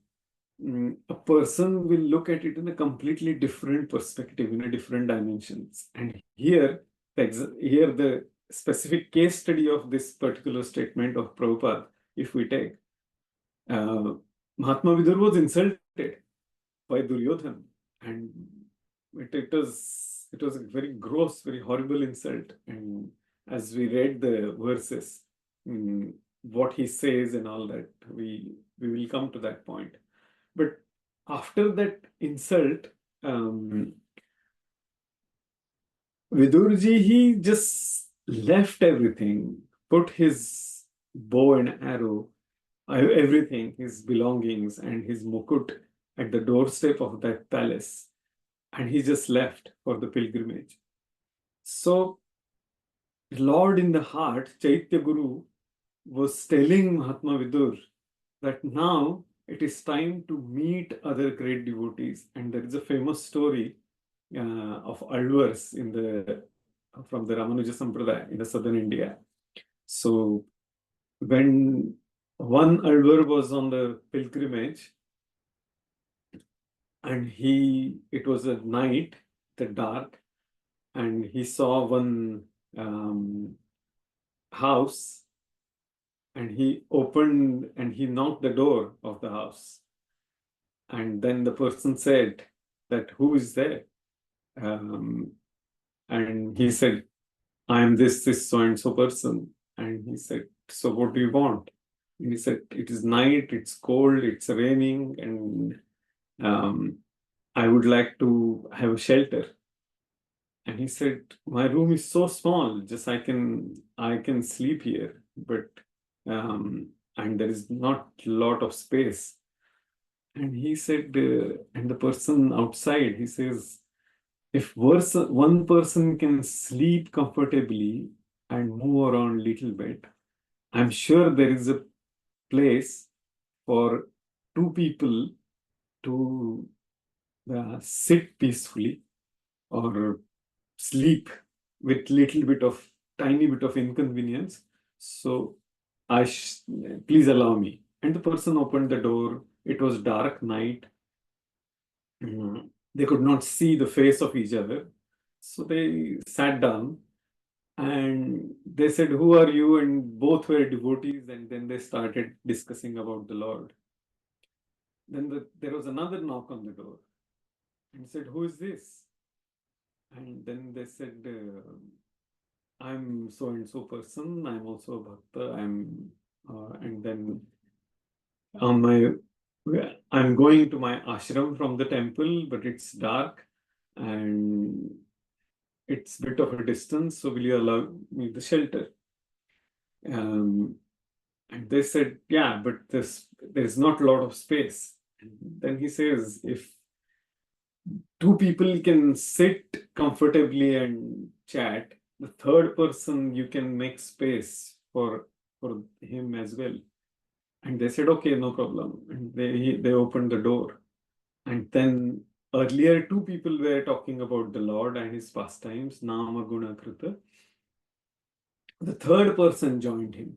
A person will look at it in a completely different perspective, in a different dimensions. And here the specific case study of this particular statement of Prabhupada, if we take, Mahatma Vidur was insulted by Duryodhan, and it was a very gross, very horrible insult. And as we read the verses, what he says and all that, we will come to that point. But after that insult, Vidurji, he just left everything, put his bow and arrow, everything, his belongings and his mukut at the doorstep of that palace, and he just left for the pilgrimage. So, Lord in the heart, Chaitya Guru, was telling Mahatma Vidur that now it is time to meet other great devotees. And there is a famous story of Alvars from the Ramanuja Sampradaya in the southern India. So when one Alvar was on the pilgrimage, and it was a night, the dark, and he saw one house, and he opened and he knocked the door of the house. And then the person said that, who is there? And he said, I am this so-and-so person. And he said, so what do you want? And he said, it is night, it's cold, it's raining, and I would like to have a shelter. And he said, my room is so small, just I can sleep here, but and there is not a lot of space. And he said, and the person outside, he says, if one person can sleep comfortably and move around a little bit, I'm sure there is a place for two people to sit peacefully or sleep with tiny bit of inconvenience. So please allow me. And the person opened the door. It was dark night. They could not see the face of each other. So they sat down and they said, who are you? And both were devotees. And then they started discussing about the Lord. Then there was another knock on the door and said, who is this? And then they said, I'm so and so person. I'm also a bhakta. And then I'm going to my ashram from the temple, but it's dark and it's a bit of a distance. So will you allow me the shelter? And they said, yeah, but there's not a lot of space. And then he says, if two people can sit comfortably and chat, the third person, you can make space for him as well. And they said, okay, no problem. And they opened the door. And then earlier, two people were talking about the Lord and his pastimes, Nama Guna Krita. The third person joined him.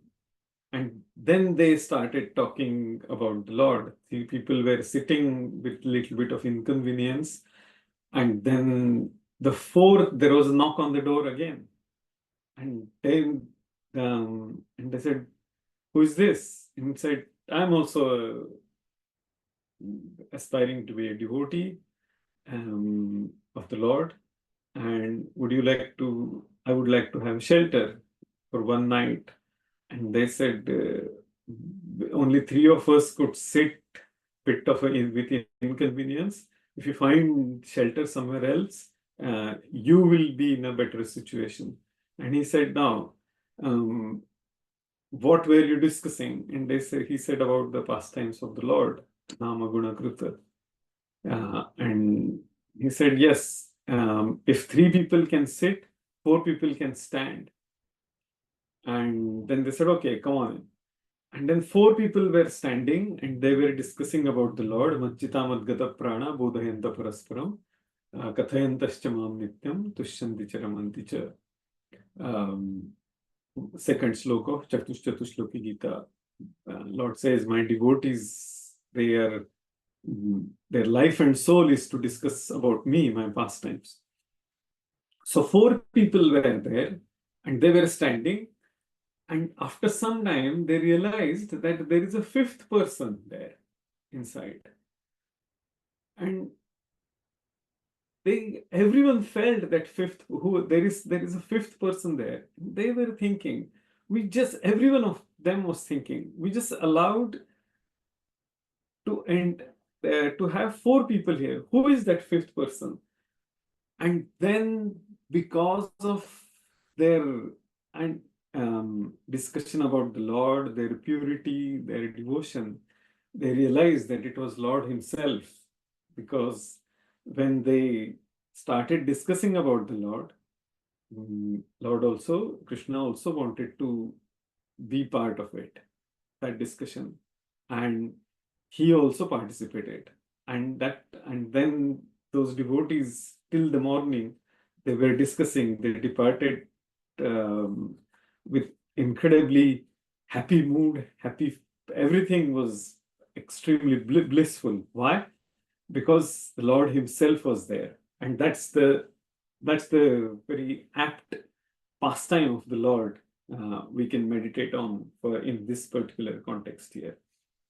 And then they started talking about the Lord. The people were sitting with a little bit of inconvenience. And then there was a knock on the door again. And they said, who is this? And he said, I'm also aspiring to be a devotee of the Lord. And I would like to have shelter for one night. And they said, only three of us could sit with inconvenience. If you find shelter somewhere else, you will be in a better situation. And he said, now, what were you discussing? And he said about the pastimes of the Lord, Nama Guna Krita. And he said, yes, if three people can sit, four people can stand. And then they said, okay, come on. And then four people were standing and they were discussing about the Lord. Majjita madgata prana bodhayanta parasparam kathayantascha mam nityam tushyanti charamanti cha. Second sloka of Chatushloki Gita. Lord says, my devotees, their life and soul is to discuss about me, my pastimes. So four people were there and they were standing. And after some time, they realized that there is a fifth person there inside. And everyone felt that there is a fifth person there. They were thinking, every one of them was thinking, we just allowed to have four people here. Who is that fifth person? And then because of their discussion about the Lord, their purity, their devotion, they realized that it was Lord himself. Because when they started discussing about the Lord, Krishna also wanted to be part of it, that discussion. And he also participated, and then those devotees till the morning they were discussing. They departed with incredibly happy mood, happy. Everything was extremely blissful. Why? Because the Lord Himself was there, and that's the very apt pastime of the Lord we can meditate on for in this particular context here.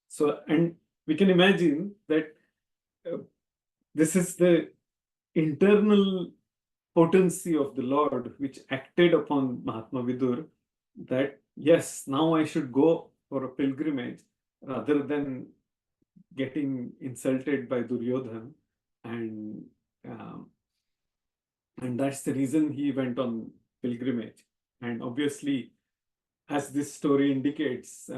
So, and we can imagine that this is the internal potency of the Lord which acted upon Mahatma Vidur, that yes, now I should go for a pilgrimage rather than getting insulted by Duryodhan, and that's the reason he went on pilgrimage. And obviously, as this story indicates,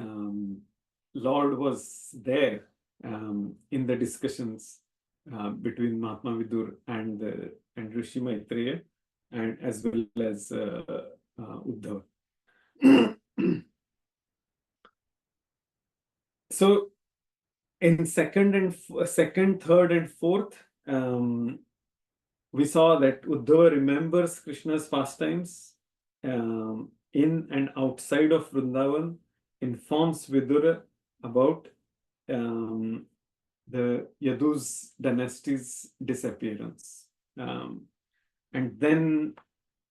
Lord was there in the discussions between Mahatma Vidur and Rishi Maitreya, and as well as Uddhava. So, in second, third, and fourth, we saw that Uddhava remembers Krishna's pastimes in and outside of Vrindavan, informs Vidura about the Yadu's dynasty's disappearance. And then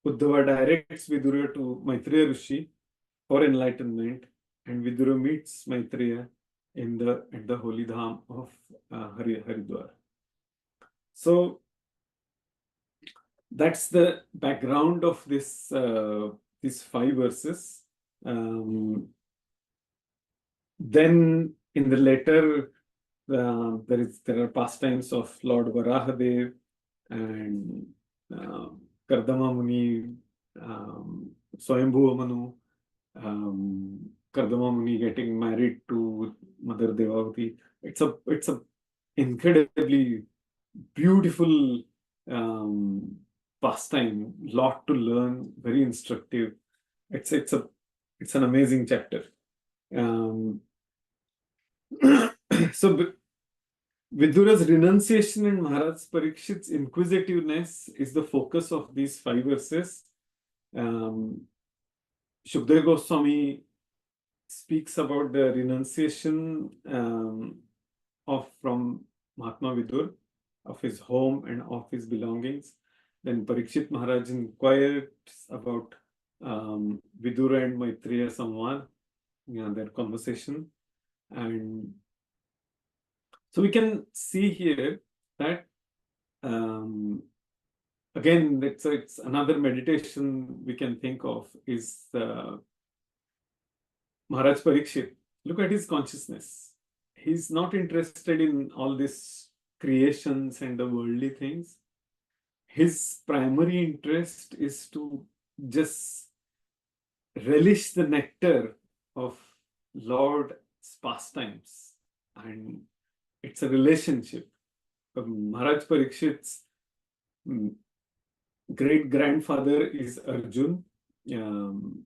Uddhava directs Vidura to Maitreya Rishi for enlightenment, and Vidura meets Maitreya at the holy dham of Haridwar. So that's the background of this these 5 verses. Then in the letter, there are pastimes of Lord Varahadev and Kardama Muni, Swayambhuva Manu, Kardama Muni getting married to Mother Devavati. It's a incredibly beautiful pastime, lot to learn, very instructive. It's an amazing chapter. So Vidura's renunciation and Maharaj Parikshit's inquisitiveness is the focus of these 5 verses. Shukdev Goswami speaks about the renunciation from Mahatma Vidur of his home and of his belongings. Then Parikshit Maharaj inquires about Vidura and Maitreya Samvad, their conversation. And so we can see here that again, it's another meditation we can think of is Maharaj Parikshit. Look at his consciousness. He's not interested in all these creations and the worldly things. His primary interest is to just relish the nectar of Lord's pastimes, and it's a relationship. Maharaj Parikshit's great-grandfather is Arjun, and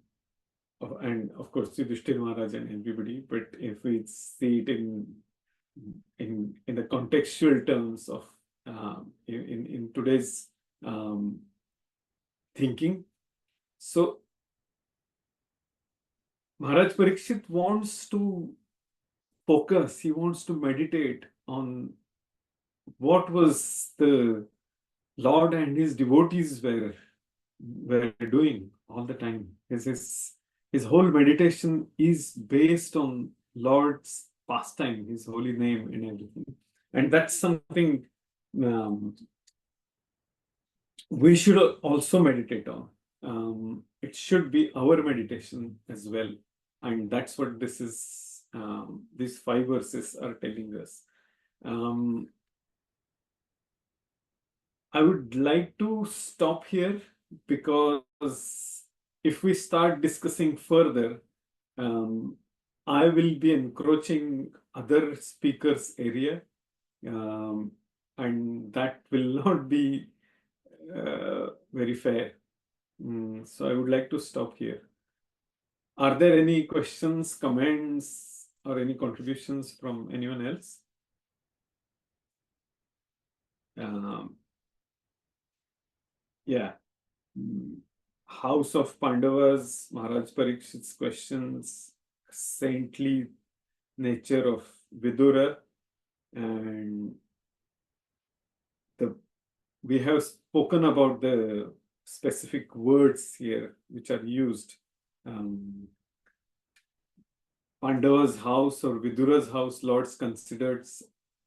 of course Yudhishthira Maharaj and everybody. But if we see it in the contextual terms of in today's thinking, so Maharaj Parikshit wants to focus. He wants to meditate on what was the Lord and his devotees were doing all the time. His whole meditation is based on Lord's pastime, his holy name and everything. And that's something we should also meditate on. It should be our meditation as well. And that's what this is. These 5 verses are telling us. I would like to stop here, because if we start discussing further, I will be encroaching other speakers' area, and that will not be very fair. So I would like to stop here. Are there any questions, comments, or any contributions from anyone else? Yeah. House of Pandavas, Maharaj Parikshit's questions, saintly nature of Vidura, and we have spoken about the specific words here which are used. Pandava's house or Vidura's house, Lord's considered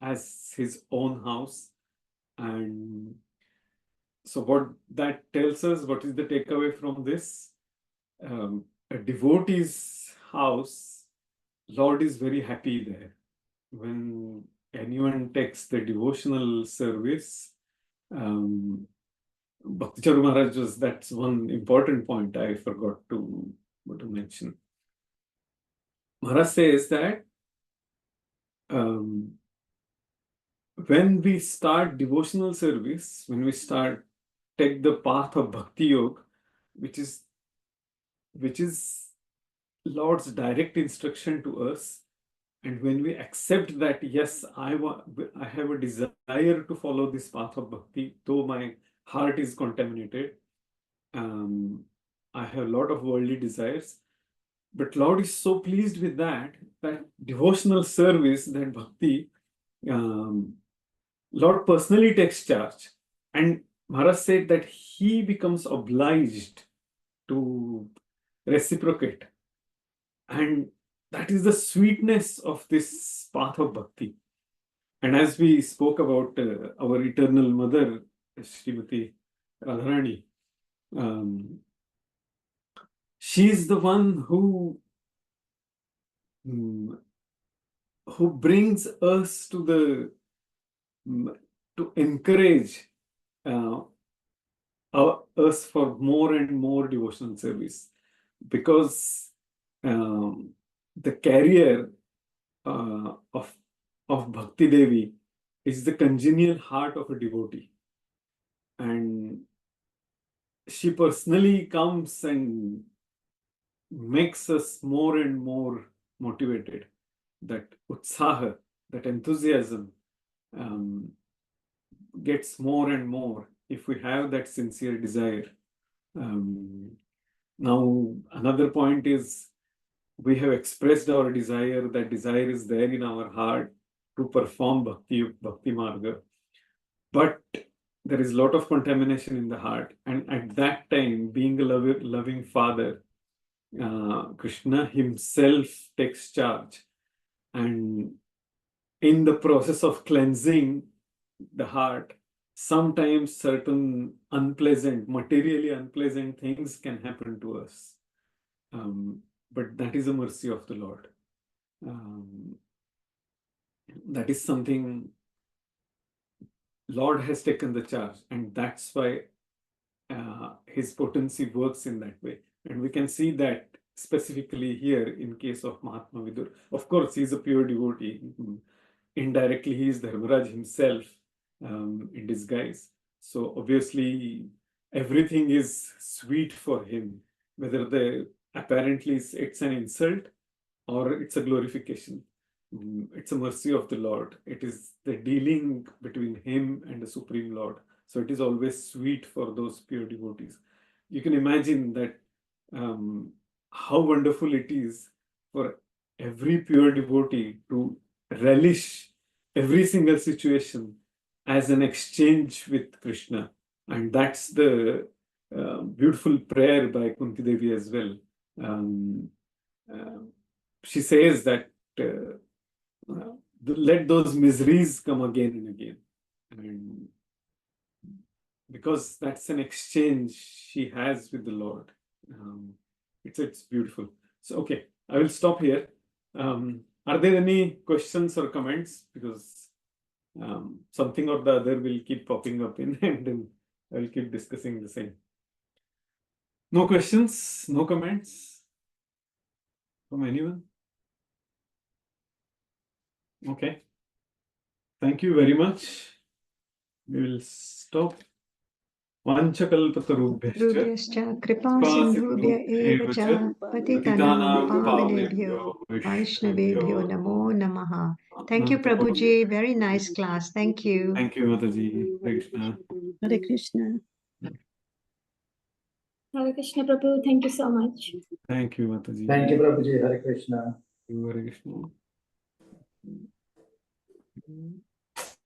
as his own house. And so what that tells us, what is the takeaway from this? A devotee's house, Lord is very happy there. When anyone takes the devotional service, Bhakti Charu Maharaj that's one important point I forgot to mention. Maharaj says that when we start devotional service, when we take the path of Bhakti Yoga, which is Lord's direct instruction to us, and when we accept that, yes, I have a desire to follow this path of bhakti, though my heart is contaminated, I have a lot of worldly desires, but Lord is so pleased with that devotional service, that bhakti, Lord personally takes charge. And Maharaj said that he becomes obliged to reciprocate. And that is the sweetness of this path of bhakti. And as we spoke about our eternal mother, Srimati Radharani, she is the one who brings us to encourage us for more and more devotional service, because the carrier of Bhakti Devi is the congenial heart of a devotee, and she personally comes and makes us more and more motivated. That utsaha, that enthusiasm gets more and more if we have that sincere desire. Now, another point is, we have expressed our desire, that desire is there in our heart to perform Bhakti Marga. But there is a lot of contamination in the heart. And at that time, being a loving father, Krishna himself takes charge. And in the process of cleansing the heart, sometimes certain materially unpleasant things can happen to us. But that is a mercy of the Lord. That is something Lord has taken the charge, and that's why his potency works in that way. And we can see that specifically here in case of Mahatma Vidur. Of course, he is a pure devotee. Indirectly, he is Dharmaraj himself in disguise. So obviously, everything is sweet for him, whether apparently it's an insult or it's a glorification. It's a mercy of the Lord. It is the dealing between him and the Supreme Lord. So it is always sweet for those pure devotees. You can imagine that how wonderful it is for every pure devotee to relish every single situation as an exchange with Krishna. And that's the beautiful prayer by Kunti Devi as well. She says that let those miseries come again and again. And because that's an exchange she has with the Lord. It's beautiful. So, okay, I will stop here. Are there any questions or comments? Because something or the other will keep popping up in, and then I will keep discussing the same. No questions, no comments from anyone? Okay. Thank you very much. We will stop. vanchakalpatarubhyascha Rubhyascha kripa कृपा sindhubhya eva eva cha cha patitanam patitanam pavanebhyo pavanebhyo vaishnavebhyo namo namaha. Thank you, Namaste, Prabhuji. Very nice class. Thank you. Thank you, Mataji. Hare Krishna. Hare Krishna. Hare Krishna, Prabhu. Thank you so much. Thank you, Mataji. Thank you, Prabhuji. Hare Krishna. Hare Krishna.